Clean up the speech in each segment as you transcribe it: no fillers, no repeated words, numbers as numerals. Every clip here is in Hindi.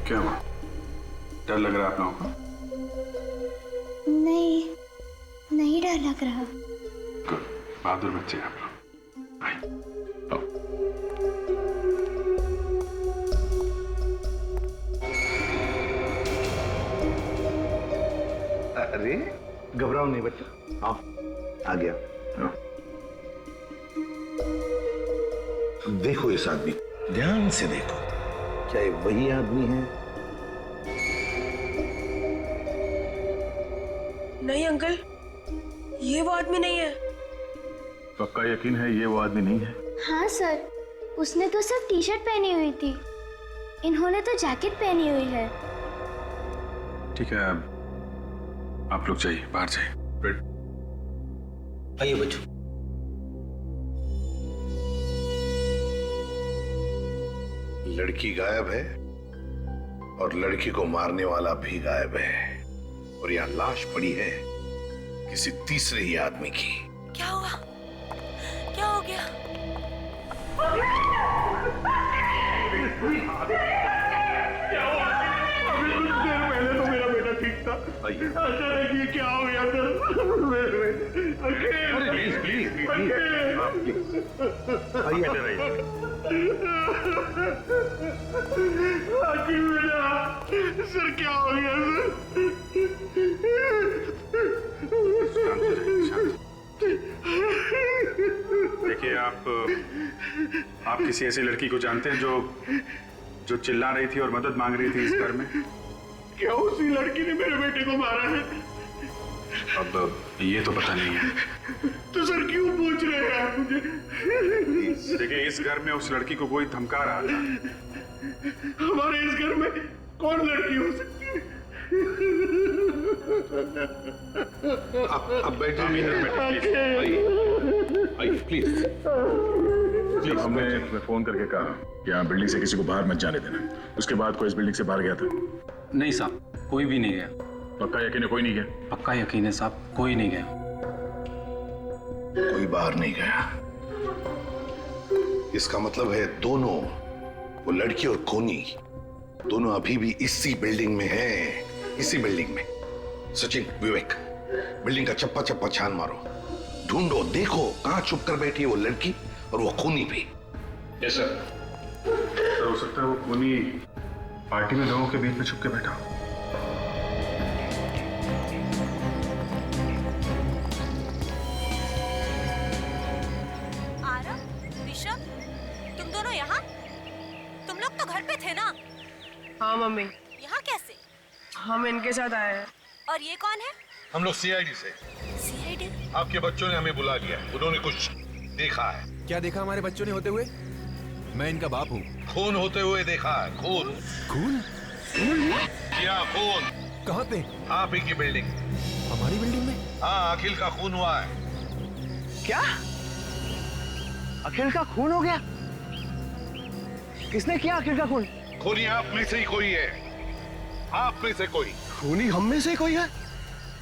क्या हुआ? डर लग रहा है आप लोगों को? नहीं, नहीं डर लग रहा। गुड, बहादुर बच्चे आप लोग। आइए, आओ। अरे घबराओ नहीं बच्चा, आओ। आ गया। देखो इस आदमी, ध्यान से देखो, क्या ये वही आदमी है? नहीं अंकल, ये वो आदमी नहीं है। पक्का यकीन है ये वो आदमी नहीं है? हाँ सर, उसने तो सिर्फ टी शर्ट पहनी हुई थी, इन्होंने तो जैकेट पहनी हुई है। ठीक है, आप लोग जाइए, बाहर जाइए। रेड, आइए बच्चों। लड़की गायब है और लड़की को मारने वाला भी गायब है, और यहाँ लाश पड़ी है किसी तीसरे ही आदमी की। क्या हुआ? क्या हो गया? पहले तो मेरा बेटा ठीक था। अचानक ये क्या हो गया प्लीज प्लीज सर, क्या हो गया सर? देखिए, आप किसी ऐसी लड़की को जानते हैं जो चिल्ला रही थी और मदद मांग रही थी इस घर में? क्या उसी लड़की ने मेरे बेटे को मारा है? अब ये तो पता नहीं है। तो सर क्यों पूछ रहे हैं आप मुझे? देखिए, इस घर में उस लड़की को कोई धमका रहा था। हमारे इस घर में कौन लड़की हो सकती है? अब बैठे, आइए प्लीज। प्लीज, हमने फोन करके कहा कि यहाँ बिल्डिंग से किसी को बाहर मत जाने देना। उसके बाद कोई इस बिल्डिंग से बाहर गया था? नहीं साहब, कोई भी नहीं गया। पक्का यकीन है कोई नहीं गया? पक्का यकीन है साहब, कोई नहीं गया। कोई बाहर नहीं गया। इसका मतलब है दोनों, वो लड़की और खूनी, दोनों अभी भी इसी बिल्डिंग में हैं, इसी बिल्डिंग में। सचिन, विवेक, बिल्डिंग का चप्पा चप्पा छान मारो, ढूंढो, देखो कहां छुप कर बैठी है वो लड़की और वो खूनी भी। Yes sir. सर, हो सकता है वो खूनी पार्टी में लोगों के बीच में छुप के बैठा हो। तुम दोनों यहाँ? तुम लोग तो घर पे थे ना? हाँ मम्मी, यहाँ कैसे? हम इनके साथ आए हैं। और ये कौन है? हम लोग सीआईडी से। सीआईडी? आपके बच्चों ने हमें बुला लिया, उन्होंने कुछ देखा है। क्या देखा हमारे बच्चों ने होते हुए? मैं इनका बाप हूँ। खून होते हुए देखा है, खून। खून? क्या खून? कहाँ पे? आप ही की बिल्डिंग। हमारी बिल्डिंग में? हाँ, अखिल का खून हुआ है। क्या? अखिल का खून हो गया? किसने किया अखिल का खून? खूनी आप में से ही कोई है, आप में से कोई। खूनी हम में से कोई है?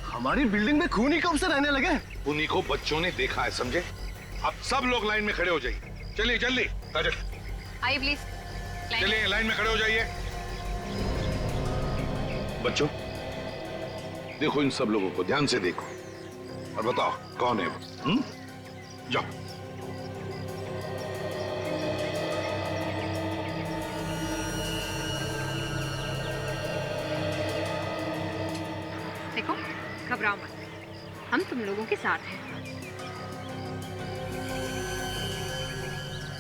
हमारी बिल्डिंग में खूनी कब से रहने लगे? खूनी को बच्चों ने देखा है, समझे? अब सब लोग लाइन में खड़े हो जाइए। चलिए जल्दी, काजल आइए प्लीज। चलिए, लाइन में खड़े हो जाइए। बच्चों, देखो इन सब लोगों को, ध्यान से देखो और बताओ कौन है वो। जाओ। देखो, घबराओ मत, हम तुम लोगों के साथ हैं।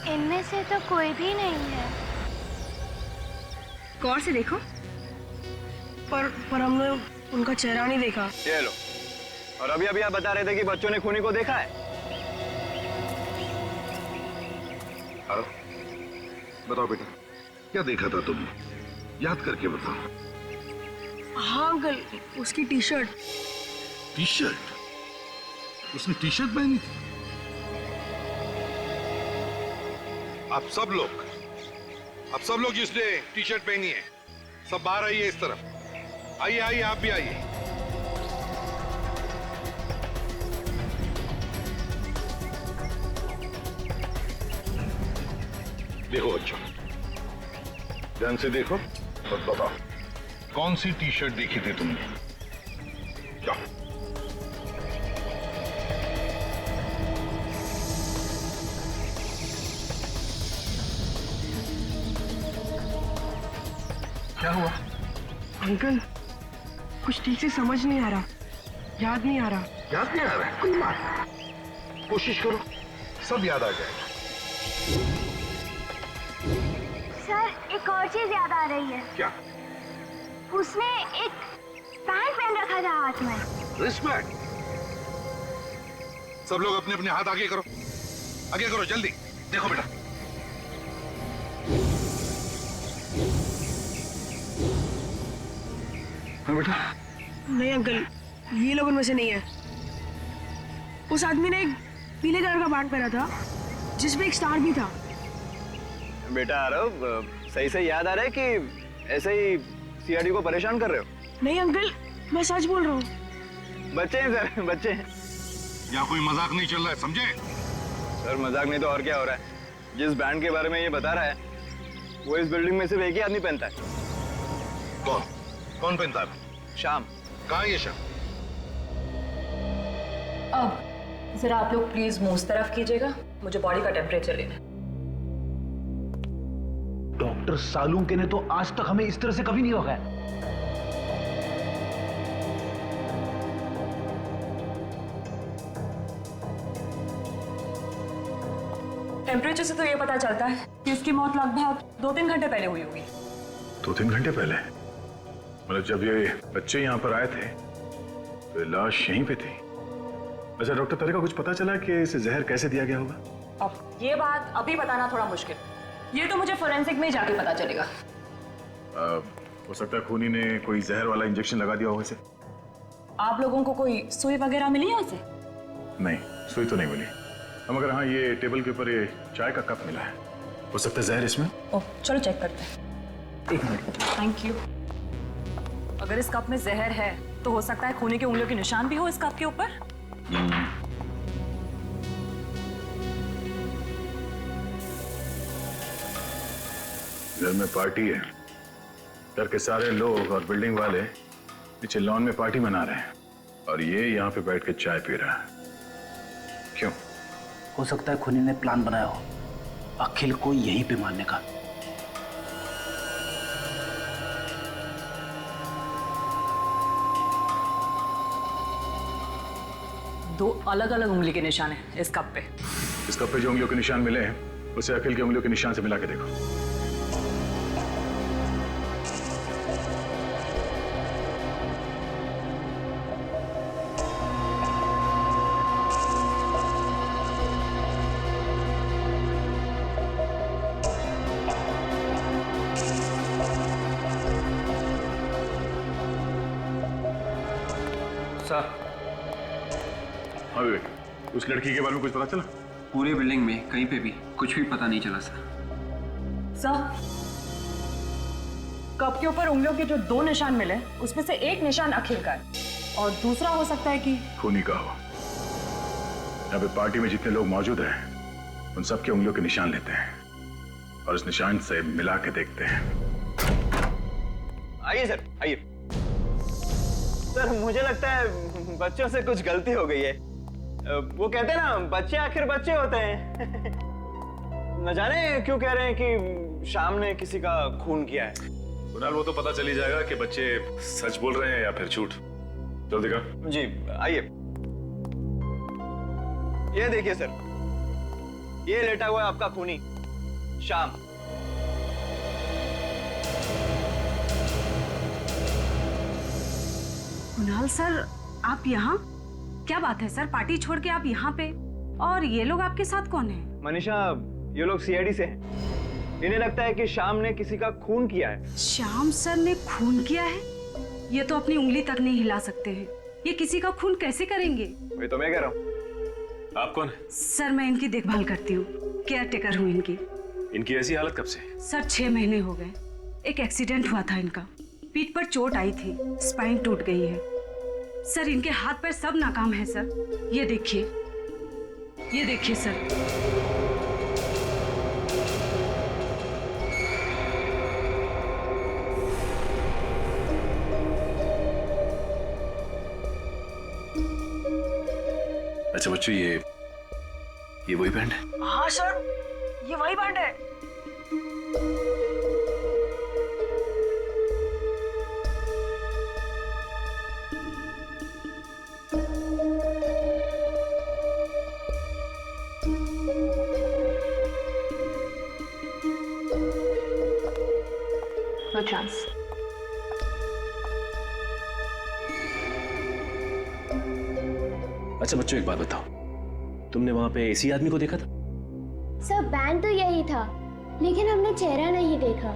इनमें से तो कोई भी नहीं है। गौर से देखो। पर हमने उनका चेहरा नहीं देखा। ये लो। और अभी अभी आप बता रहे थे कि बच्चों ने खूनी को देखा है। बताओ बेटा, क्या देखा था तुमने? याद करके बताओ। हाँ अंकल, उसकी टी शर्ट। T shirt? उसने टी शर्ट पहनी थी? आप सब लोग जिसने टी शर्ट पहनी है, सब बाहर आइए इस तरफ। आइए आइए, आप भी आइए। देखो बच्चों, ध्यान से देखो, बस बताओ, कौन सी टी शर्ट देखी थी तुमने? क्या? क्या हुआ? अंकल कुछ ठीक से समझ नहीं आ रहा, याद नहीं आ रहा। याद नहीं आ रहा है? कोई बात नहीं। कोशिश करो, सब याद आ जाएगा। सर एक और चीज याद आ रही है। क्या? उसने एक पैंट पहन रखा था हाथ में। रिस्पेक्ट। सब लोग अपने अपने हाथ आगे करो, आगे करो जल्दी। देखो बेटा, हाँ बेटा। नहीं अंकल, ये लोग उनमें से नहीं है। उस आदमी ने एक पीले कलर का पैंट पहना था जिसमें एक स्टार भी था। बेटा आरव, सही से याद आ रहा है कि ऐसे ही सीआरडी को परेशान कर रहे हो? नहीं अंकल, मैं सच बोल रहा हूँ। बच्चे हैं सर, बच्चे हैं। यहाँ कोई मजाक नहीं चल रहा है, समझे? सर मजाक नहीं तो और क्या हो रहा है? जिस बैंड के बारे में ये बता रहा है वो इस बिल्डिंग में सिर्फ एक ही आदमी पहनता है। कौन? कौन पहनता है? शाम। कहाँ है ये शाम? अब जरा आप लोग प्लीज मुंह उस तरफ कीजिएगा, मुझे बॉडी का टेम्परेचर लेना है। डॉक्टर सालुंके ने तो आज तक हमें इस तरह से कभी नहीं होगा। टेम्परेचर से तो ये पता चलता है कि इसकी मौत लगभग 2-3 घंटे पहले हुई होगी। 2-3 घंटे पहले? मतलब जब ये बच्चे यहाँ पर आए थे तो लाश यहीं पे थी। अच्छा डॉक्टर, तेरे को कुछ पता चला कि इसे जहर कैसे दिया गया होगा? अब ये बात अभी बताना थोड़ा मुश्किल, ये तो मुझे फोरेंसिक में ही जाके पता चलेगा। हो सकता है खूनी ने कोई जहर वाला इंजेक्शन लगा दिया होगा इसे। आप लोगों को कोई सुई वगैरह मिली है उसे? नहीं, सुई तो नहीं मिली। मगर हाँ, ये टेबल के ऊपर ये चाय का कप मिला है, हो सकता है जहर इसमें। ओह चलो चेक करते हैं। 1 मिनट। Thank you. अगर इस कप में जहर है तो हो सकता है खूनी के उंगलियों के निशान भी हो इस कप के ऊपर। घर में पार्टी है, घर के सारे लोग और बिल्डिंग वाले नीचे लॉन में पार्टी मना रहे हैं और ये यहाँ पे बैठ के चाय पी रहा है। क्यों? हो सकता है खूनी ने प्लान बनाया हो अखिल को यहीं पे मारने का। दो अलग अलग उंगली के निशान हैं इस कप पे। इस कप पे जो उंगलियों के निशान मिले हैं उसे अखिल के उंगलियों के निशान से मिला के देखो। सर, हाँ विवेक, उस लड़की के बारे में कुछ पता चला? पूरे बिल्डिंग में कहीं पे भी कुछ भी पता नहीं चला सर। सर, कप के ऊपर उंगलियों के जो 2 निशान मिले उसमें से एक निशान अखिल का है और दूसरा हो सकता है कि खूनी का हो। यहाँ पे पार्टी में जितने लोग मौजूद हैं उन सबके उंगलियों के निशान लेते हैं और इस निशान से मिला के देखते हैं। आइए सर, आइए। सर मुझे लगता है बच्चों से कुछ गलती हो गई है। वो कहते हैं ना, बच्चे आखिर बच्चे होते हैं। न जाने क्यों कह रहे हैं कि शाम ने किसी का खून किया है। कुणाल, वो तो पता चल ही जाएगा कि बच्चे सच बोल रहे हैं या फिर झूठ। चल दिखा। जी आइए। ये देखिए सर, ये लेटा हुआ है आपका खूनी शाम। कुणाल सर, आप यहाँ? क्या बात है सर, पार्टी छोड़ के आप यहाँ पे? और ये लोग आपके साथ कौन है? मनीषा, ये लोग सीआईडी से हैं। इन्हें लगता है कि शाम ने किसी का खून किया है। श्याम सर ने खून किया है? ये तो अपनी उंगली तक नहीं हिला सकते हैं। ये किसी का खून कैसे करेंगे? वही तो मैं कह रहा हूँ। आप कौन है? सर मैं इनकी देखभाल करती हूँ, केयर टेकर हूँ इनकी। इनकी ऐसी हालत कब से? सर 6 महीने हो गए। एक एक्सीडेंट हुआ था इनका, पीठ पर चोट आई थी, स्पाइन टूट गई है। सर इनके हाथ पैर सब नाकाम है सर। ये देखिए, ये देखिए सर। अच्छा बच्चों, ये वही बैंड है? हाँ सर, ये वही बैंड है। No chance. अच्छा बच्चों, एक बात बताओ, तुमने वहां पे इसी आदमी को देखा था? सर बैंड तो यही था, लेकिन हमने चेहरा नहीं देखा।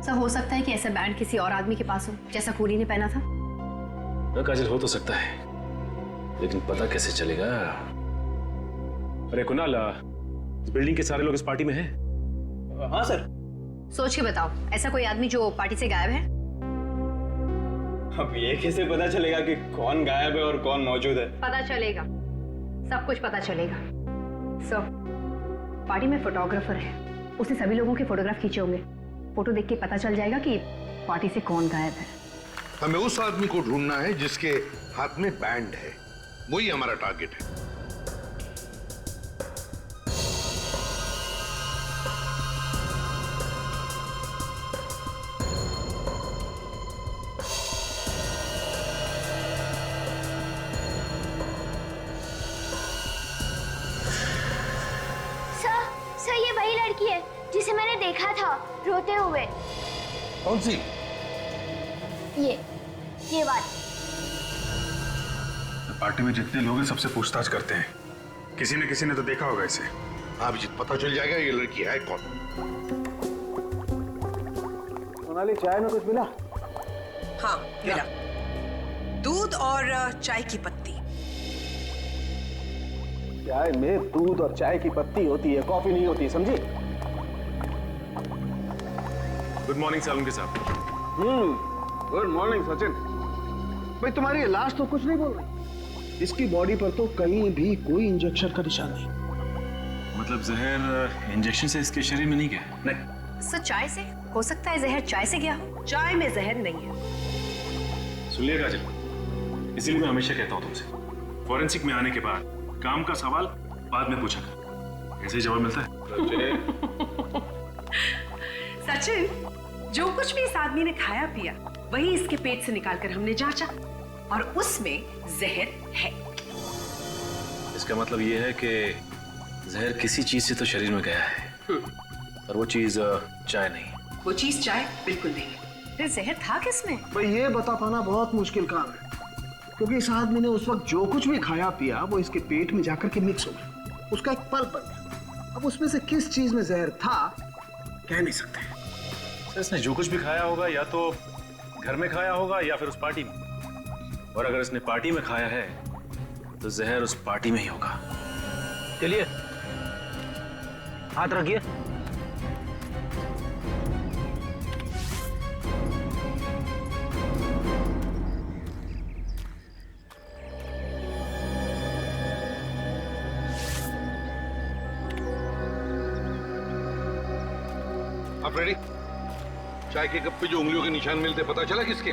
सर हो सकता है कि ऐसा बैंड किसी और आदमी के पास हो, जैसा खूनी ने पहना था। ना काजल, हो तो सकता है, लेकिन पता कैसे चलेगा? अरे कुणाल, इस बिल्डिंग के सारे लोग इस पार्टी में हैं? हाँ सर। सोच के बताओ, ऐसा कोई आदमी जो पार्टी से गायब है? अब ये कैसे पता चलेगा कि कौन गायब है और कौन मौजूद है? पता चलेगा, सब कुछ पता चलेगा। सर, पार्टी में फोटोग्राफर है, उसने सभी लोगों के फोटोग्राफ खींचे होंगे। फोटो देख के पता चल जाएगा कि पार्टी से कौन गायब है। हमें उस आदमी को ढूंढना है जिसके हाथ में बैंड है, वही हमारा टारगेट है। सर ये वही लड़की है जिसे मैंने देखा था रोते हुए। कौन सी? ये बात। पार्टी में जितने लोग हैं सबसे पूछताछ करते हैं, किसी ने तो देखा होगा इसे। हाँ अभिजीत, पता चल जाएगा ये लड़की है कौन। सोनाली, चाय में कुछ मिला? हाँ मिला, दूध और चाय की पत्ती। चाय में दूध और चाय की पत्ती होती है, कॉफी नहीं होती, समझी? गुड मॉर्निंग सालुंके साहब। Good morning Sachin. भाई तुम्हारी लाश तो कुछ नहीं बोल रही, इसकी बॉडी पर तो कहीं भी कोई इंजेक्शन का निशान नहीं। मतलब जहर इंजेक्शन से इसके शरीर में नहीं गया? नहीं। सर चाय से हो सकता है, जहर चाय से गया हो। चाय में जहर नहीं है। सुन लिया काजल, इसीलिए मैं हमेशा कहता हूँ तुमसे, फॉरेंसिक में आने के बाद काम का सवाल बाद में पूछा कर, ऐसे ही जवाब मिलता है। सचिन, जो कुछ भी इस आदमी ने खाया पिया वही इसके पेट से निकालकर हमने जांचा और उसमें जहर है। इसका मतलब ये है कि जहर किसी चीज से तो शरीर में गया है, और वो चीज चाय नहीं। वो चीज चाय बिल्कुल नहीं है। फिर जहर था किसमें? भाई ये बता पाना बहुत मुश्किल काम है, क्योंकि इस आदमी ने उस वक्त जो कुछ भी खाया पिया वो इसके पेट में जाकर के मिक्स हो गया, उसका एक पल्प बन गया। अब उसमें से किस चीज में जहर था कह नहीं सकते। सर इसने जो कुछ भी खाया होगा या तो घर में खाया होगा या फिर उस पार्टी में, और अगर इसने पार्टी में खाया है तो जहर उस पार्टी में ही होगा। चलिए हाथ रखिए। आप रेडी? चाय के कप पे जो उंगलियों के निशान मिलते पता चला किसके?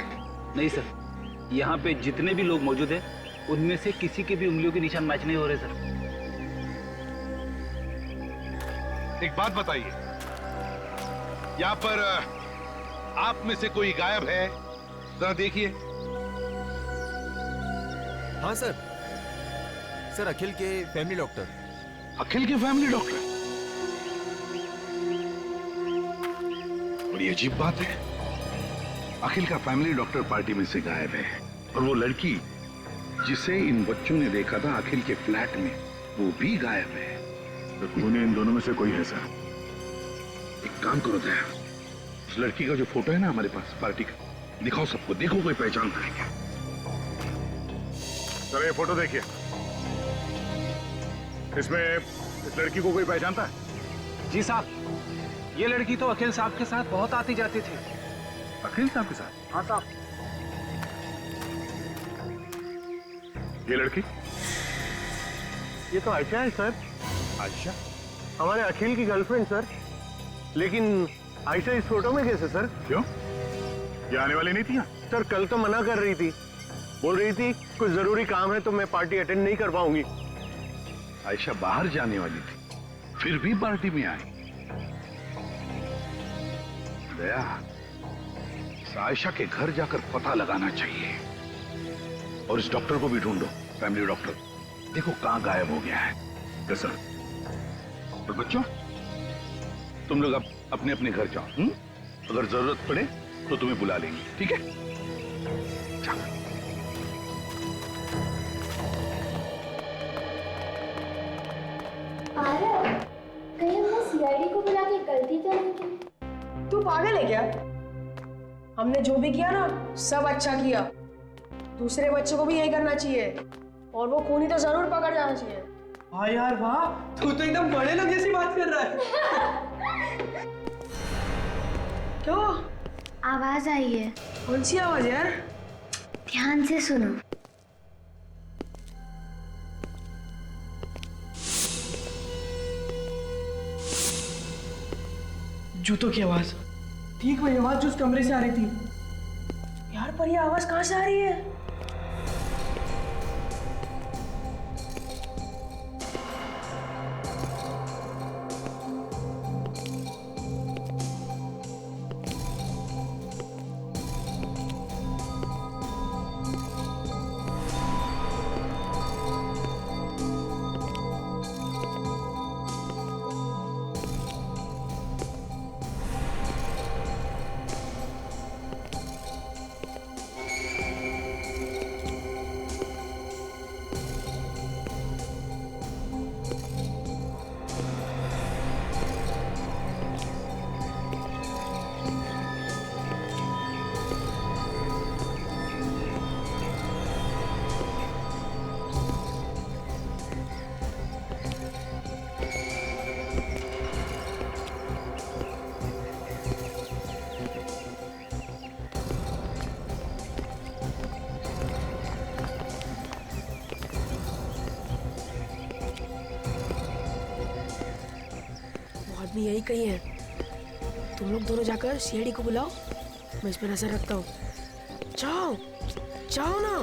नहीं सर, यहाँ पे जितने भी लोग मौजूद हैं उनमें से किसी के भी उंगलियों के निशान मैच नहीं हो रहे सर। एक बात बताइए, यहाँ पर आप में से कोई गायब है? जरा देखिए। हाँ सर, सर अखिल के फैमिली डॉक्टर। अखिल के फैमिली डॉक्टर? बड़ी अजीब बात है, अखिल का फैमिली डॉक्टर पार्टी में से गायब है, और वो लड़की जिसे इन बच्चों ने देखा था अखिल के फ्लैट में, वो भी गायब है। तो खूनी इन दोनों में से कोई है सर। एक काम करो दया, उस लड़की का जो फोटो है ना हमारे पास पार्टी का, दिखाओ सबको, देखो कोई पहचानता है क्या। सर ये फोटो देखिए, इसमें इस लड़की को कोई पहचानता है? जी साहब, ये लड़की तो अखिल साहब के साथ बहुत आती जाती थी। अखिल साहब के साथ? हाँ साहब। ये लड़की? ये तो आयशा है सर। आयशा? हमारे अखिल की गर्लफ्रेंड सर। लेकिन आयशा इस फोटो में कैसे सर? क्यों, ये आने वाली नहीं थी यहाँ? सर कल तो मना कर रही थी, बोल रही थी कुछ जरूरी काम है तो मैं पार्टी अटेंड नहीं कर पाऊंगी। आयशा बाहर जाने वाली थी, फिर भी पार्टी में आई। दया, इस आयशा के घर जाकर पता लगाना चाहिए और इस डॉक्टर को भी ढूंढो, फैमिली डॉक्टर। देखो कहां गायब हो गया है। Yes sir. और बच्चों, तुम लोग अब अपने अपने घर जाओ। अगर जरूरत पड़े तो तुम्हें बुला लेंगे, ठीक है? चलो। कहीं हमने सीआईडी को बुला के गलती तो नहीं की? तू पागल है क्या? हमने जो भी किया ना, सब अच्छा किया। दूसरे बच्चों को भी यही करना चाहिए और वो खूनी तो जरूर पकड़ जाना चाहिए। हाँ यार वाह, तू तो एकदम बड़े लोग जैसी बात कर रहा है। क्यों? आवाज आई है। कौन सी आवाज यार? ध्यान से सुनो। जूतों की आवाज। ठीक वही आवाज जो उस कमरे से आ रही थी। यार पर ये आवाज कहाँ से आ रही है? आदमी यही कहीं है। तुम लोग दोनों जाकर सीआईडी को बुलाओ, मैं इस पर नजर रखता हूँ। जाओ जाओ ना।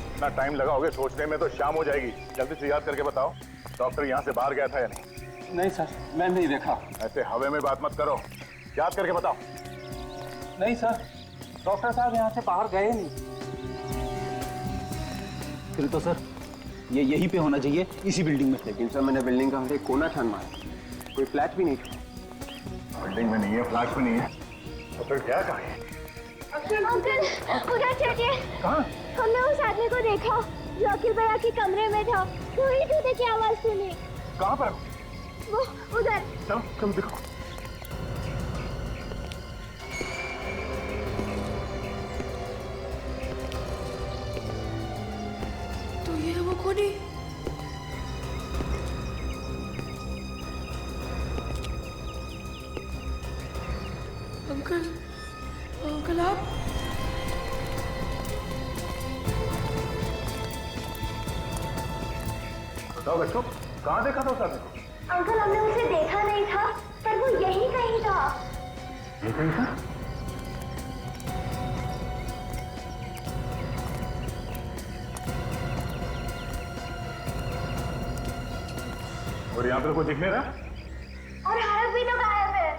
इतना टाइम लगाओगे सोचने में तो शाम हो जाएगी। जल्दी से याद करके बताओ, डॉक्टर यहाँ से बाहर गया था या नहीं? नहीं सर, मैं नहीं देखा। ऐसे हवा में बात मत करो, याद करके बताओ। नहीं सर, डॉक्टर साहब यहाँ से बाहर गए नहीं। फिर तो सर ये यहीं पे होना चाहिए, इसी बिल्डिंग में। लेकिन सर मैंने बिल्डिंग का हर एक कोना छान मारा, कोई फ्लैट भी नहीं था। बिल्डिंग में नहीं है, फ्लैट में नहीं है, तो फिर क्या कहा? अंकल उधर चलिए। कहाँ? हमने उस आदमी को देखा जो अखिल भैया के कमरे में था। वही जूते की आवाज सुनी। कहाँ पर? वो उधर। चलो चलो दिखाओ। तो ये वो खूनी। अंकल अंकल आप? बताओ बच्चों, कहाँ देखा था उस आदमी को? अंकल हमने उसे देखा नहीं था, पर वो यही कहीं था। ये कहीं था? और यहाँ पर कोई दिख नहीं रहा? और आरव भी तो गायब है।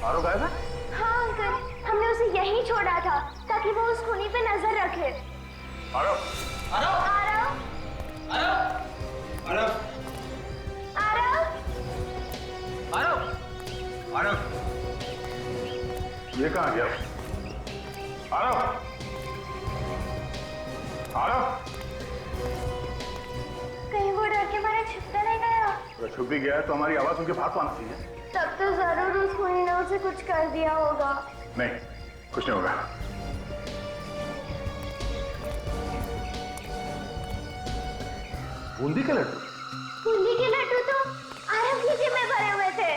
आरव गायब है? हाँ अंकल, हमने उसे यहीं छोड़ा था ताकि वो उस खूनी पे नजर रखे। आरव! आरव! आरव! आरव! आरव! आरव! आरव! ये कहाँ गया? आरव! आरव! कहीं वो डर के मारे छिप तो नहीं गया? अगर छुप भी गया है तो हमारी आवाज उनके पास आना चाहिए। तब तो जरूर उस खूनी ने उसे कुछ कर दिया होगा। नहीं, कुछ नहीं होगा। बूंदी के लड्डू? बूंदी के लड्डू तो आरव की जेब में भरे हुए थे।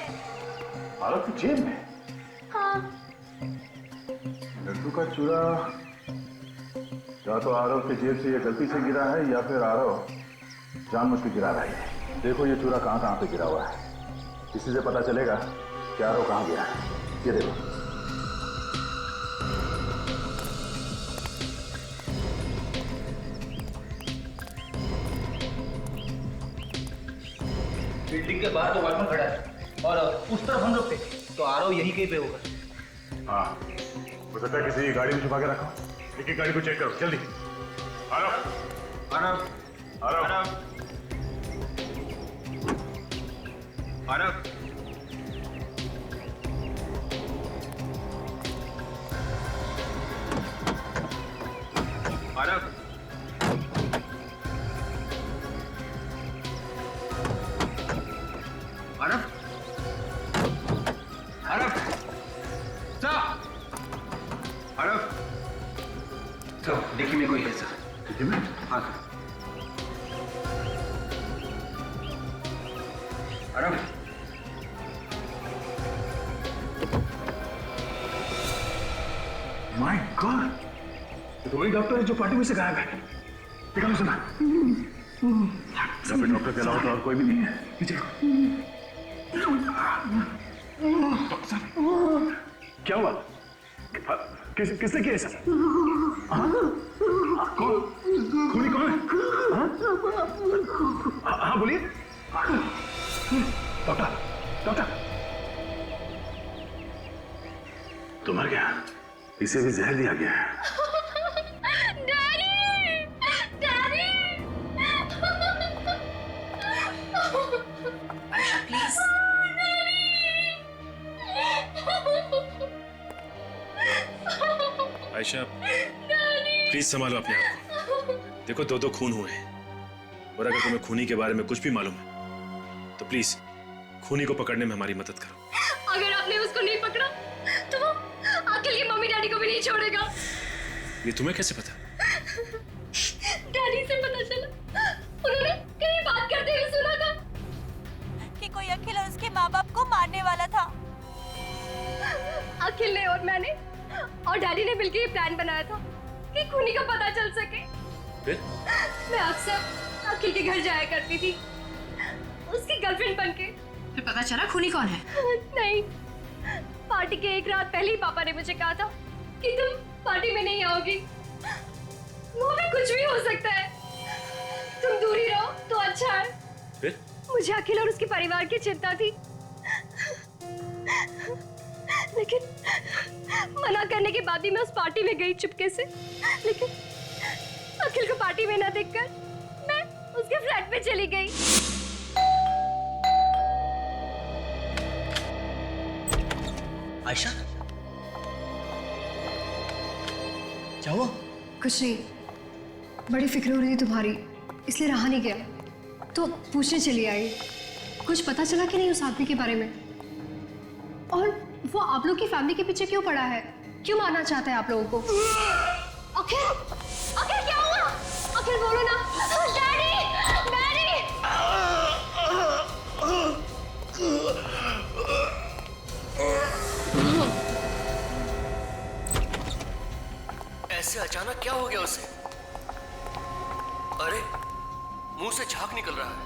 आरव की जेब में? हाँ। लड्डू का चूरा या तो आरव की जेब से ये गलती से गिरा है या फिर आरव जानबूझ के गिरा रहा है। देखो ये चूरा कहाँ कहाँ पे गिरा हुआ है, इसी से पता चलेगा कि आरव कहाँ गया है। ये देखो। बिल्डिंग के बाहर तो वॉचमैन खड़ा है और उस तरफ हम लोग थे, तो आरव यहीं कहीं पे होगा। हाँ, हो सकता है किसी गाड़ी में छुपा के रखा। एक गाड़ी को चेक करो जल्दी। आरव, आरव, आरव, आरव, आरव, आरव, आरव, आरव, सर, आरव, सर देखिए मेरे कोई है सर। देखिए मैं, हाँ सर। आरव, माय गॉड, तो वही डॉक्टर है जो पार्टी में से गायब है। देखा सुना, यहाँ पे डॉक्टर के अलावा तो और कोई भी नहीं है। पीछे क्या हुआ? किसने किया ऐसा? कौन? खूनी कौन है? हाँ बोलिए। डॉक्टर, डॉक्टर, तो मर गया, इसे भी जहर दिया गया है। आयशा, प्लीज संभालो अपने आप को। देखो, दो खून हुए हैं और अगर तुम्हें खूनी के बारे में कुछ भी मालूम है तो प्लीज खूनी को पकड़ने में हमारी मदद करो। अगर आपने उसको नहीं पकड़ा तो वो अखिल की मम्मी डैडी को भी नहीं छोड़ेगा। ये तुम्हें कैसे पता? डैडी से पता चला, उन्होंने कहीं बात करते हुए सुना था कि कोई अखिल और उसके माँ बाप को मारने वाला था। अखिल ने और मैंने और डैडी ने मिलकर ये प्लान बनाया था कि खूनी का पता चल सके। फिर? मैं अक्सर अखिल के घर जाया करती थी, उसकी गर्लफ्रेंड बनके। फिर पता चला खूनी कौन है? नहीं, पार्टी के एक रात पहले ही पापा ने मुझे कहा था कि तुम पार्टी में नहीं आओगी। वो भी कुछ भी हो सकता है, तुम दूर ही रहो तो अच्छा है। फिर? मुझे अखिल और उसके परिवार की चिंता थी, लेकिन मना करने के बाद ही मैं उस पार्टी में गई चुपके से। लेकिन अखिल को पार्टी में ना देखकर मैं उसके फ्लैट में चली गई। आयशा, क्या हुआ? कुछ नहीं, बड़ी फिक्र हो रही थी तुम्हारी, इसलिए रहा नहीं गया तो पूछने चली आई। कुछ पता चला कि नहीं उस आदमी के बारे में? और वो आप लोग की फैमिली के पीछे क्यों पड़ा है? क्यों मारना चाहता है आप लोगों को? अखिल, अखिल क्या हुआ? अखिल बोलो ना। Daddy, daddy. ऐसे अचानक क्या हो गया उसे? अरे, मुंह से झाग निकल रहा है।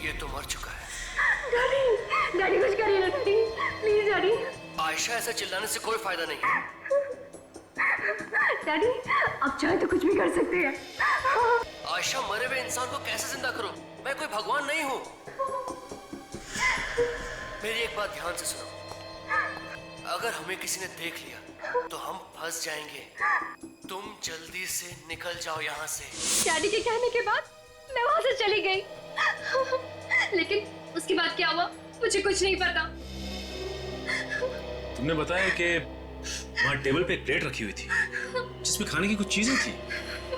ये तो मर चुका है। डैडी, डैडी कुछ करिए ना डैडी, प्लीज डैडी। आयशा, ऐसे चिल्लाने से कोई फायदा नहीं है। डैडी, आप चाहे तो कुछ भी कर सकते हैं। आयशा, मरे हुए इंसान को कैसे जिंदा करूं? मैं कोई भगवान नहीं हूं। मेरी एक बात ध्यान से सुनो, अगर हमें किसी ने देख लिया तो हम फंस जाएंगे। तुम जल्दी से निकल जाओ यहाँ से। डैडी के कहने के बाद मैं वहां से चली गई, लेकिन उसके बाद क्या हुआ मुझे कुछ नहीं पता। तुमने बताया कि वहाँ टेबल पे एक प्लेट रखी हुई थी जिसमें खाने की कुछ चीजें थी,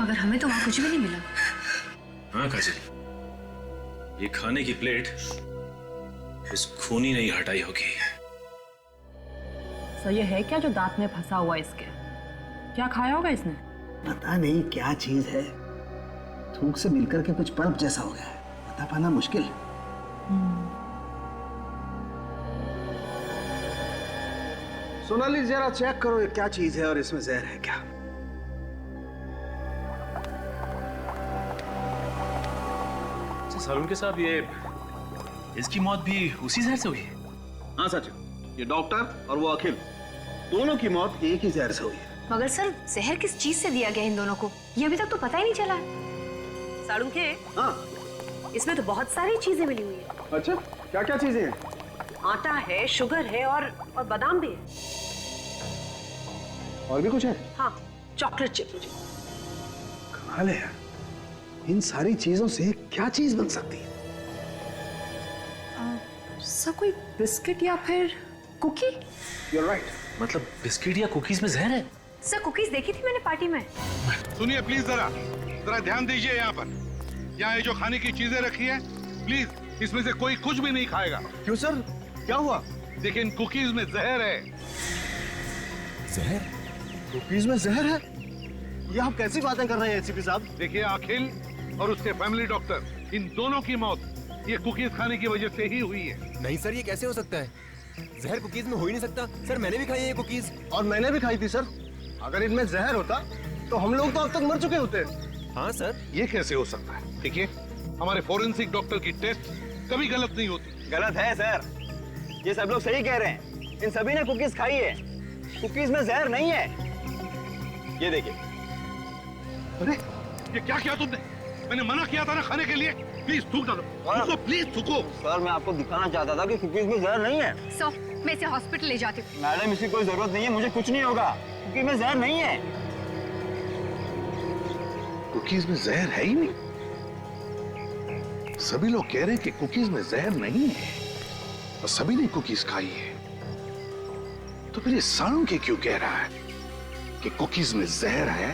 मगर हमें तो वहाँ कुछ भी नहीं मिला। हाँ काजल, ये खाने की प्लेट इस खूनी ने ही हटाई होगी। तो ये है क्या जो दांत में फंसा हुआ इसके? क्या खाया होगा इसने? पता नहीं क्या चीज है, थूक से मिलकर के कुछ पल्प जैसा हो गया है, बता पाना मुश्किल। सोनाली, जरा चेक करो ये क्या चीज है और इसमें जहर है क्या? सालून के साहब, ये इसकी मौत भी उसी जहर से हुई है? हाँ सच, ये डॉक्टर और वो अखिल, दोनों की मौत एक ही जहर से हुई है। मगर सर, जहर किस चीज से दिया गया इन दोनों को, ये अभी तक तो पता ही नहीं चला है। साड़ू के हाँ इसमें तो बहुत सारी चीजें मिली हुई है। अच्छा, क्या क्या चीजें हैं? आटा है, शुगर है और बादाम भी है। और भी कुछ है? हाँ, चॉकलेट चिप। कमाल है यार, इन सारी चीजों से क्या चीज बन सकती है? सर कोई बिस्किट या फिर कुकी? You're right. मतलब बिस्किट या कुकीज में जहर है? सर कुकीज देखी थी मैंने पार्टी में। सुनिए प्लीज, जरा ध्यान दीजिए। यहाँ पर ये जो खाने की चीजें रखी है, प्लीज इसमें से कोई कुछ भी नहीं खाएगा। क्यों सर, क्या हुआ? देखिए इन कुकीज में जहर है। जहर? कुकीज में जहर है? ये आप कैसी बातें कर रहे हैं एसीपी साहब? देखिए अखिल और उसके फैमिली डॉक्टर, इन दोनों की मौत ये कुकीज खाने की वजह से ही हुई है। नहीं सर, ये कैसे हो सकता है? जहर कुकीज में हो ही नहीं सकता। सर मैंने भी खाई है ये कुकीज। और मैंने भी खाई थी सर। अगर इनमें जहर होता तो हम लोग तो अब तक मर चुके होते। हाँ सर। ये कैसे हो सकता है? देखिए हमारे फोरेंसिक डॉक्टर की टेस्ट कभी गलत नहीं होती। गलत है सर, ये सब लोग सही कह रहे हैं। इन सभी ने कुकीज खाई है, कुकीज में जहर नहीं है। ये देखिए। अरे ये क्या किया तुमने? मैंने मना किया था ना खाने के लिए। प्लीज थूक डालो, थूको प्लीज थूको। सर मैं आपको दिखाना चाहता था कि कुकीज में जहर नहीं है। सो मैं इसे हॉस्पिटल ले जाती हूँ। मैडम इसकी कोई जरूरत नहीं है, मुझे कुछ नहीं होगा। कुकीज में जहर नहीं है। कुकीज में जहर है ही नहीं। सभी लोग कह रहे हैं कि कुकीज में जहर नहीं है और सभी ने कुकीज खाई है। तो फिर ये साड़ू के क्यों कह रहा है कि कुकीज में जहर है?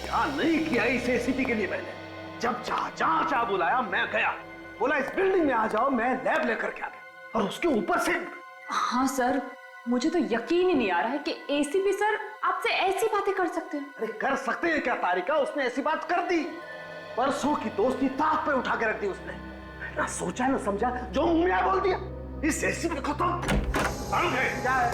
क्या नहीं किया इस एसीपी के लिए मैंने। जब चाह जहां चाह बुलाया मैं गया, बोला इस बिल्डिंग में आ जाओ, मैं लैब लेकर के आ गया। और उसके ऊपर से हाँ सर, मुझे तो यकीन ही नहीं आ रहा है कि एसीपी सर आपसे ऐसी बातें कर सकते हैं। अरे कर सकते हैं क्या तारिका, उसने ऐसी बात कर दी। परसों की दोस्ती ताक पे उठा के रख दी उसने। ना सोचा ना समझा, जो मुंह में बोल दिया। इस एसीपी को तो क्या है?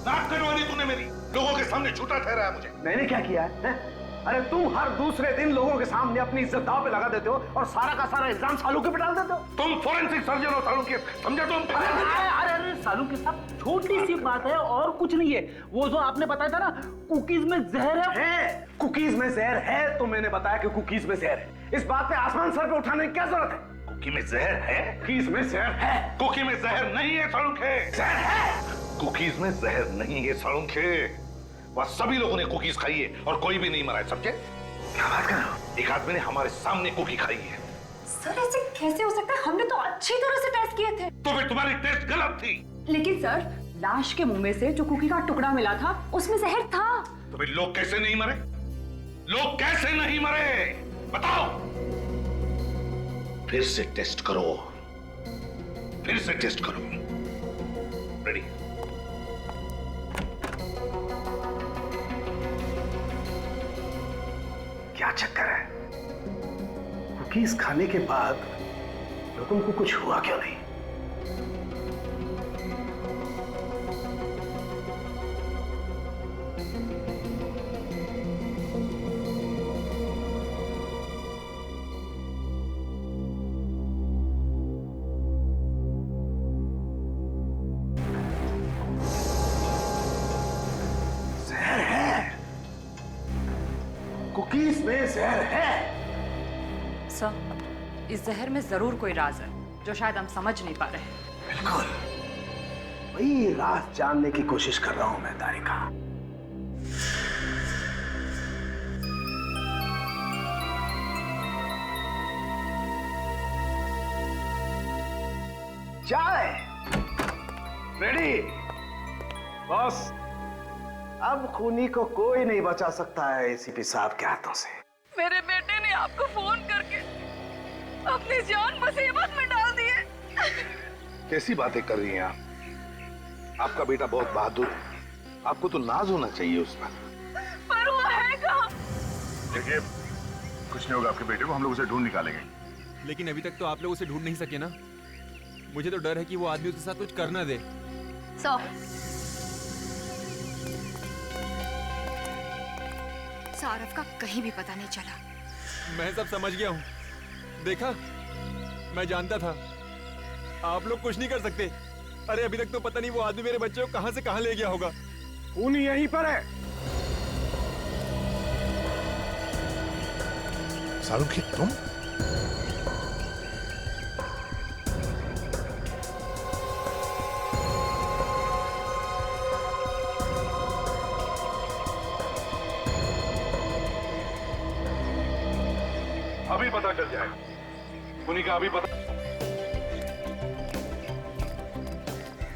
नाक कटवा दी तूने मेरी, लोगों के सामने झूठा ठहराया मुझे। मैंने क्या किया है? अरे तुम हर दूसरे दिन लोगों के सामने अपनी इज्जत दांव पे लगा देते हो और सारा का सारा इल्जाम सालू के पे डाल देते हो। तुम फोरेंसिक सर्जन हो सालू के, समझे तुम? अरे सालू के साथ छोटी सी बात है और कुछ नहीं है। वो जो आपने बताया था ना कुकीज में जहर है, कुकीज में जहर है तो मैंने बताया कि कुकीज में जहर है। इस बात पे आसमान सर पे उठाने की क्या जरूरत है? कुकी में जहर है? कुकीज में जहर है। कुकी में जहर नहीं है सालू के। जहर है। कुकीज में जहर नहीं है सालू के। वह सभी लोगों ने कुकीज खाई है और कोई भी नहीं मरा है, समझे? क्या बात कर रहे हो? एक आदमी ने हमारे सामने कुकी खाई है। सर ऐसे कैसे हो सकता है? हमने तो अच्छी तरह से टेस्ट किए थे। तो फिर तुम्हारी टेस्ट गलत थी। लेकिन सर लाश के मुंह में से जो कुकी का टुकड़ा मिला था उसमें जहर था। तो फिर लोग कैसे नहीं मरे? लोग कैसे नहीं मरे बताओ? फिर से टेस्ट करो, फिर से टेस्ट करो। रेडी? क्या चक्कर है? कुकीज खाने के बाद लोगों को कुछ हुआ क्यों नहीं? जहर है, कुकीज में जहर है। सर इस जहर में जरूर कोई राज है जो शायद हम समझ नहीं पा रहे हैं। बिल्कुल वही राज जानने की कोशिश कर रहा हूं मैं तारिका। चाय रेडी? बॉस अब खूनी को कोई नहीं बचा सकता है एसीपी साहब के हाथों से। मेरे बेटे ने आपको फोन करके अपनी जान मुसीबत में डाल दी है। कैसी बातें कर रही हैं आप? आपका बेटा बहुत बहादुर है, आपको तो नाज होना चाहिए उस पर वो है कहाँ? देखिए कुछ नहीं होगा आपके बेटे को, हम लोग उसे ढूंढ निकालेंगे। लेकिन अभी तक तो आप लोग उसे ढूंढ नहीं सके ना। मुझे तो डर है कि वो आदमी उसके साथ कुछ कर ना दे। सौरभ का कहीं भी पता नहीं चला। मैं सब समझ गया हूँ। देखा, मैं जानता था आप लोग कुछ नहीं कर सकते। अरे अभी तक तो पता नहीं वो आदमी मेरे बच्चे को कहां से कहां ले गया होगा। खूनी यहीं पर है। सालुंकी तुम? अभी पता चल जाएगा, उन्हीं का अभी पता।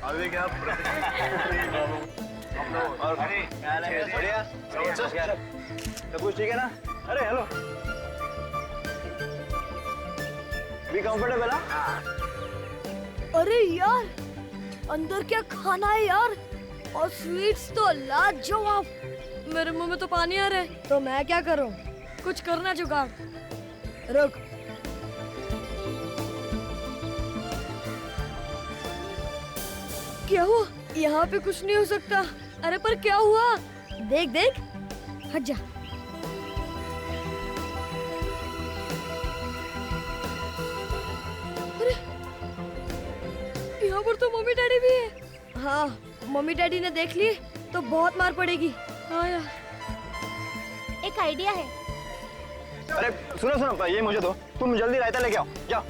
अभी क्या और बढ़िया सब कुछ ठीक है ना? अरे हेलो, भी कंफर्टेबल? अरे यार, अंदर क्या खाना है यार, और स्वीट्स तो लाजवाब। मेरे मुंह में तो पानी आ रहा है, तो मैं क्या करूं? कुछ करना जुगाड़। रुक, क्या हुआ? यहाँ पे कुछ नहीं हो सकता। अरे पर क्या हुआ? देख देख, हट जा। अरे यहाँ पर तो मम्मी डैडी भी है। हाँ, मम्मी डैडी ने देख लिए तो बहुत मार पड़ेगी। हाँ यार, एक आइडिया है। अरे सुनो सुनो, ये मुझे दो, तुम जल्दी रायता लेके आओ, जाओ।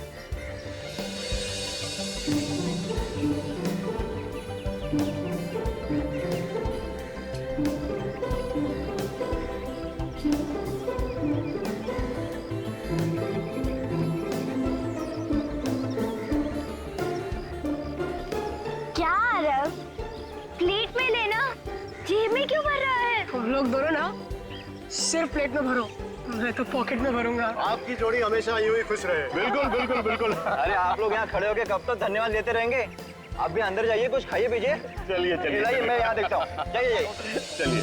क्या आरव, प्लेट में लेना, जेब में क्यों भर रहा है? तुम लोग दोनों ना सिर्फ प्लेट में भरो, मैं तो पॉकेट में भरूंगा। आपकी जोड़ी हमेशा यूं ही खुश रहे। बिल्कुल बिल्कुल बिल्कुल। अरे आप लोग यहाँ खड़े होके कब तक धन्यवाद देते रहेंगे? आप भी अंदर जाइए, कुछ खाइए पीजिए। चलिए चलिए, मैं यहाँ देखता हूँ। जाइए जाइए। चलिए।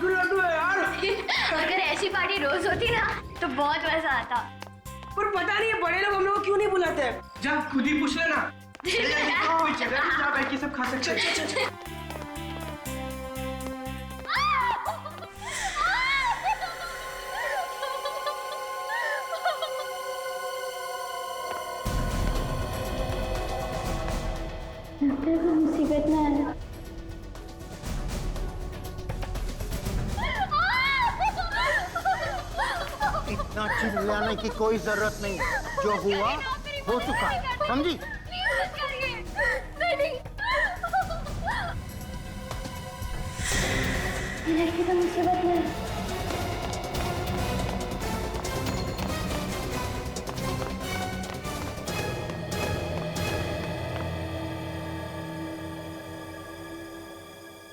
लड्डू है यार। अगर ऐसी पार्टी रोज होती ना तो बहुत मजा आता। पर पता नहीं बड़े लोग हम लोग को क्यों नहीं बुलाते? जा खुद ही पूछ लेना। जा बैठ के सब खा सकते हैं। मुसीबत में आना। इतना चिल्लाने की कोई जरूरत नहीं, जो हुआ हो चुका, समझी? लड़की तो मुसीबत में।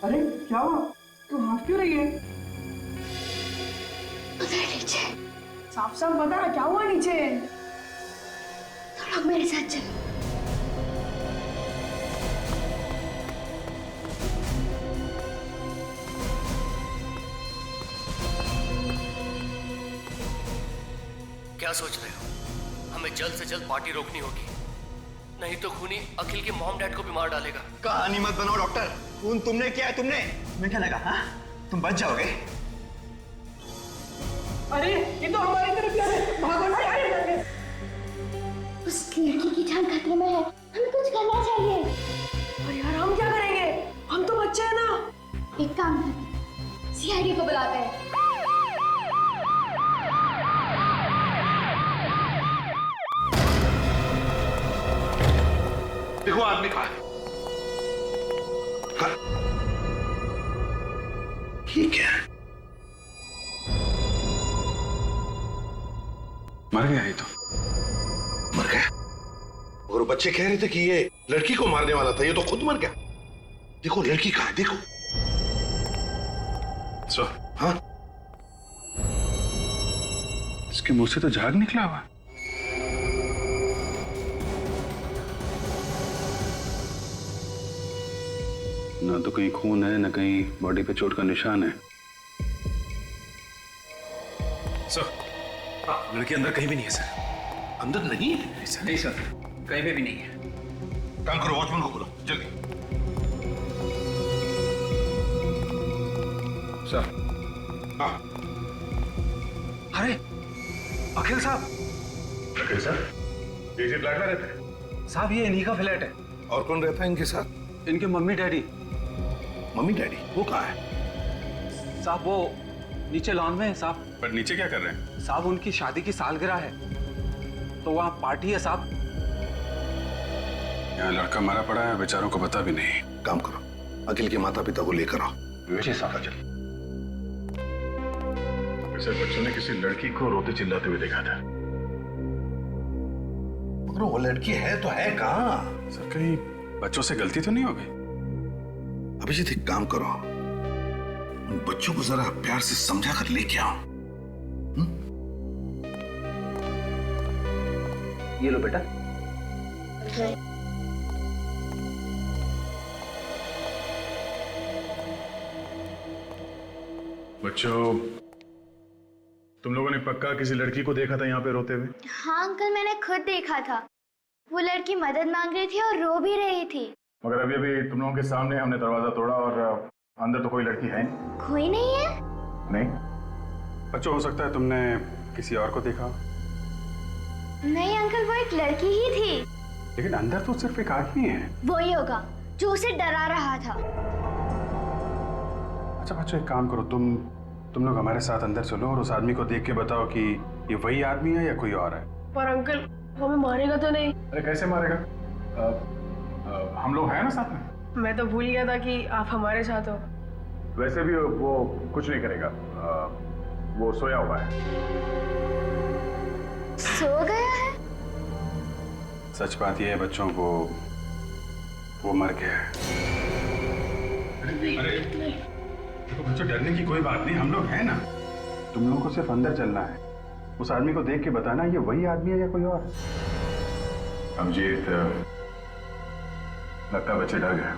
अरे क्या हुआ? तू हंस क्यों रही है? उधर नीचे। साफ साफ बता, क्या हुआ नीचे? तुम लोग मेरे साथ चलो। क्या सोच रहे हो? हमें जल्द से जल्द पार्टी रोकनी होगी, नहीं तो खूनी अखिल के मॉम डैड को भी मार डालेगा। कहानी मत बनाओ डॉक्टर। खून तुमने किया है, तुमने। तुम्हें क्या लगा? हाँ, तुम बच जाओगे? अरे ये तो हमारी तरफ जा रहे हैं, भागो ना यार। उस लड़की की जान खतरे में है, हमें कुछ करना चाहिए। अरे यार हम क्या करेंगे? हम तो बच्चे हैं ना। एक काम करते, सीआईडी को बुलाते हैं। देखो आदमी कहाँ है? हाँ। ये क्या है? मर गया ये तो। मर गया? और बच्चे कह रहे थे कि ये लड़की को मारने वाला था, ये तो खुद मर गया। देखो लड़की कहाँ है, देखो। सर, हाँ? इसके मुंह से तो झाग निकला हुआ। ना तो कहीं खून है, ना कहीं बॉडी पे चोट का निशान है। सर, लड़की अंदर कहीं भी नहीं है सर। अंदर नहीं है? नहीं सर, कहीं पे भी नहीं है। काम करो, वॉचमैन को बुलाओ जल्दी। सर। हाँ। अरे अखिल साहब। अखिल सर, इसी फ्लैट में रहते हैं? साहब ये इन्हीं का फ्लैट है। और कौन रहता है इनके साथ? इनके मम्मी डैडी। मम्मी डैडी वो कहाँ है? साहब वो नीचे लॉन में है साहब। पर नीचे क्या कर रहे हैं? साहब उनकी शादी की सालगिरह है तो वहाँ पार्टी है साहब। यहाँ लड़का मारा पड़ा है, बेचारों को पता भी नहीं। काम करो, अखिल के माता पिता को लेकर आओ। जी साहब। वैसे बच्चों ने किसी लड़की को रोते चिल्लाते हुए देखा था। मगर वो लड़की है तो है कहाँ? सर कहीं बच्चों से गलती तो नहीं हो गई? अभिजीत एक काम करो, उन बच्चों को जरा प्यार से समझा कर लेके आओ। ये लो बेटा। बच्चों, तुम लोगों ने पक्का किसी लड़की को देखा था यहाँ पे रोते हुए? हाँ अंकल, मैंने खुद देखा था। वो लड़की मदद मांग रही थी और रो भी रही थी। मगर अभी अभी तुम लोगों के सामने हमने दरवाजा तोड़ा और अंदर तो कोई लड़की है नहीं। कोई नहीं है? नहीं। बच्चों, हो सकता है तुमने किसी और को देखा। नहीं अंकल, वो एक लड़की ही थी। लेकिन अंदर तो सिर्फ एक आदमी है। वही होगा जो उसे डरा रहा था। अच्छा बच्चों, एक काम करो, तुम लोग हमारे साथ अंदर चलो और उस आदमी को देख के बताओ कि ये वही आदमी है या कोई और है। पर अंकल वो हमें मारेगा तो नहीं? अरे कैसे मारेगा? हम लोग हैं ना साथ में। मैं तो भूल गया था कि आप हमारे साथ हो। वैसे भी वो कुछ नहीं करेगा, वो सोया हुआ है। सो गया है? सच बात यह है बच्चों, वो मर गया है। अरे देखो बच्चों, डरने की कोई बात नहीं, हम लोग हैं ना। तुम लोगों को सिर्फ अंदर चलना है, उस आदमी को देख के बताना ये वही आदमी है या कोई और। अभिजीत, लगता है बच्चे डर गए।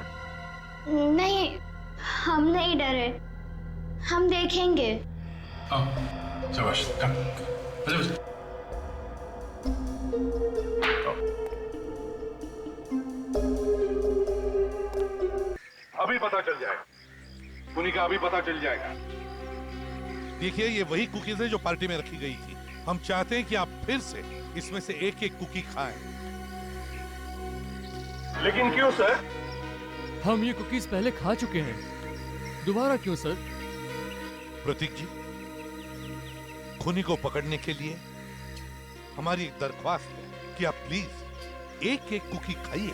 नहीं, हम नहीं डरे, हम देखेंगे। शाबाश, अभी पता चल जाएगा, उन्हीं का अभी पता चल जाएगा। देखिए, ये वही कुकीज है जो पार्टी में रखी गई थी। हम चाहते हैं कि आप फिर से इसमें से एक एक कुकी खाएं। लेकिन क्यों सर? हम ये कुकीज पहले खा चुके हैं, दोबारा क्यों सर? प्रतीक जी, खूनी को पकड़ने के लिए हमारी एक दरख्वास्त है कि आप प्लीज एक एक कुकी खाइए।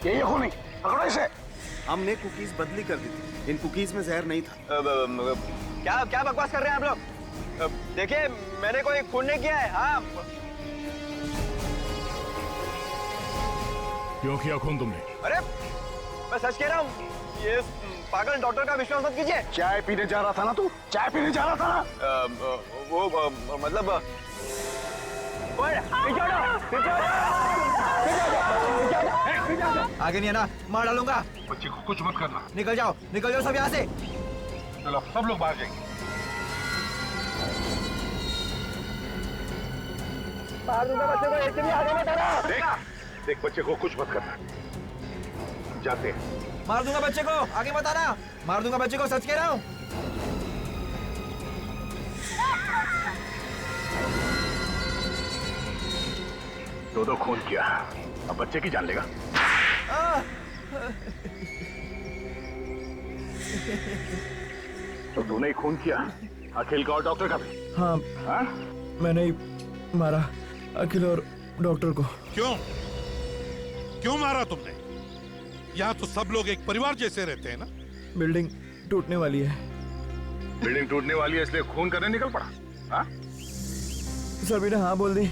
ये खूनी, पकड़ो इसे। हमने कुकीज बदली कर दी थी, इन कुकीज में जहर नहीं था। क्या क्या बकवास कर रहे हैं आप लोग? देखिए, मैंने कोई खून नहीं किया है। हाँ, क्यों किया खून तुमने? अरे मैं सच कह रहा हूँ, ये पागल डॉक्टर का विश्वास मत कीजिए। चाय पीने जा रहा था ना तू? चाय पीने जा रहा था ना? वो मतलब आगे नहीं है ना, मार डालूंगा। बच्चे को कुछ मत करना। निकल जाओ सब यहाँ से। चलो सब लोग बाहर जाएंगे। मार दूंगा बच्चे को, एक भी आगे मत आना। देख बच्चे को कुछ मत करना। जाते हैं। मार दूंगा बच्चे को, आगे मत आना। मार दूंगा बच्चे को, सच कह रहा हूँ। दो खून किया, अब बच्चे की जान लेगा। तो तूने ही खून किया, अखिल का और डॉक्टर का भी? हाँ, हाँ? मैंने ही मारा अखिल और डॉक्टर को। क्यों मारा तुमने? यहाँ तो सब लोग एक परिवार जैसे रहते हैं ना। बिल्डिंग टूटने वाली है। बिल्डिंग टूटने वाली है इसलिए खून करने निकल पड़ा? हाँ? सभी ने हाँ बोल दी,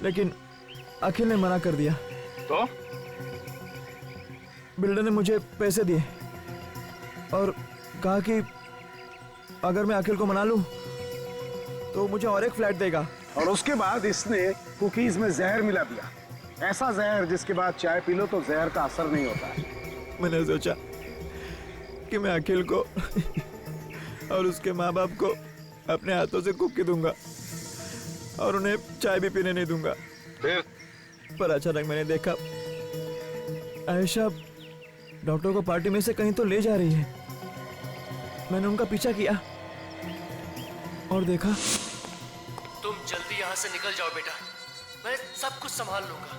लेकिन अखिल ने मना कर दिया। तो बिल्डर ने मुझे पैसे दिए, और कहा कि अगर मैं अखिल को मना लूं तो मुझे और एक फ्लैट देगा। और उसके बाद इसने कुकीज में जहर मिला दिया, ऐसा जहर जिसके बाद चाय पी लो तो जहर का असर नहीं होता है। मैंने सोचा कि मैं अखिल को और उसके माँ बाप को अपने हाथों से कुकी दूंगा और उन्हें चाय भी पीने नहीं दूंगा। पर अचानक मैंने देखा आयशा डॉक्टर को पार्टी में से कहीं तो ले जा रही है। मैंने उनका पीछा किया और देखा। तुम जल्दी यहाँ से निकल जाओ बेटा, मैं सब कुछ संभाल लूंगा।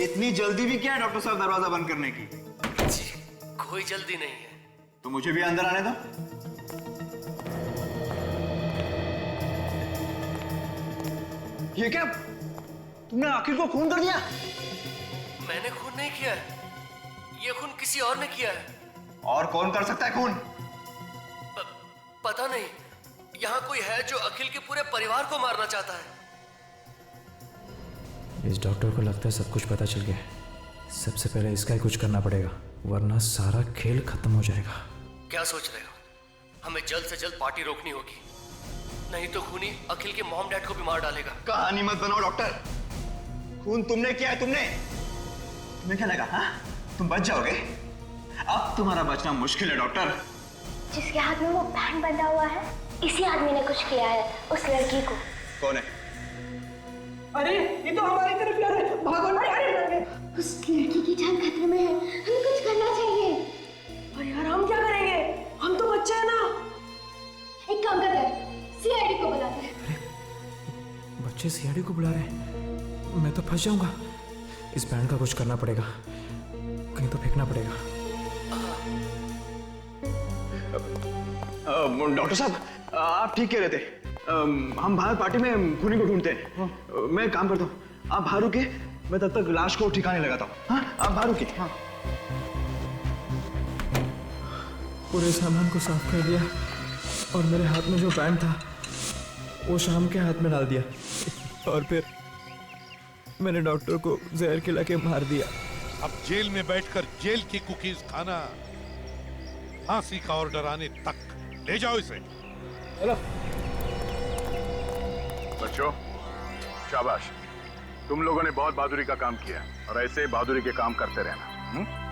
इतनी जल्दी भी क्या है डॉक्टर साहब दरवाजा बंद करने की? जी कोई जल्दी नहीं है। तो मुझे भी अंदर आने दो। ये क्या, तुमने अखिल को खून कर दिया? मैंने खून नहीं किया है, ये खून किसी और ने किया है। और कौन कर सकता है खून? पता नहीं, यहाँ कोई है जो अखिल के पूरे परिवार को मारना चाहता है। इस डॉक्टर को लगता है सब कुछ पता चल गया। सबसे पहले इसका ही कुछ करना पड़ेगा, वरना सारा खेल खत्म हो जाएगा। क्या सोच रहे हो? हमें जल्द से जल्द पार्टी रोकनी होगी, नहीं तो खूनी अखिल के मॉम डैड को भी मार डालेगा। कहानी मत बनाओ डॉक्टर, खून तुमने किया है। तुम्हें क्या लगा हाँ? तुम बच जाओगे? अब तुम्हारा बचना मुश्किल है डॉक्टर। जिसके हाथ में वो बैंड बंधा हुआ है, इसी आदमी ने कुछ किया है उस लड़की को। कौन है? अरे ये तो हमारी तरफ आ रहा है, भागो। अरे उस लड़की की जान खतरे में है, हमें कुछ करना चाहिए। और यार हम क्या करेंगे, हम तो बच्चे हैं ना। एक काम करते हैं, सीआईडी को बुलाते हैं। बच्चे सीआईडी को बुला रहे हैं, मैं तो फंस जाऊंगा। इस बैंड का कुछ करना पड़ेगा, कहीं तो फेंकना पड़ेगा। डॉक्टर साहब आप ठीक कह रहे थे, हम बाहर पार्टी में खूनी को ढूंढते हैं। मैं एक काम करता हूँ, आप बाहर रुके, मैं तब तक लाश को ठिकाने लगाता हूँ। हाँ आप बाहर रुके। हाँ पूरे सामान को साफ कर दिया और मेरे हाथ में जो बैंड था वो शाम के हाथ में डाल दिया और फिर मैंने डॉक्टर को जहर खिला के मार दिया। अब जेल में बैठकर जेल की कुकीज खाना, फांसी का ऑर्डर आने तक। ले जाओ इसे। बच्चों शाबाश, तुम लोगों ने बहुत बहादुरी का काम किया और ऐसे बहादुरी के काम करते रहना।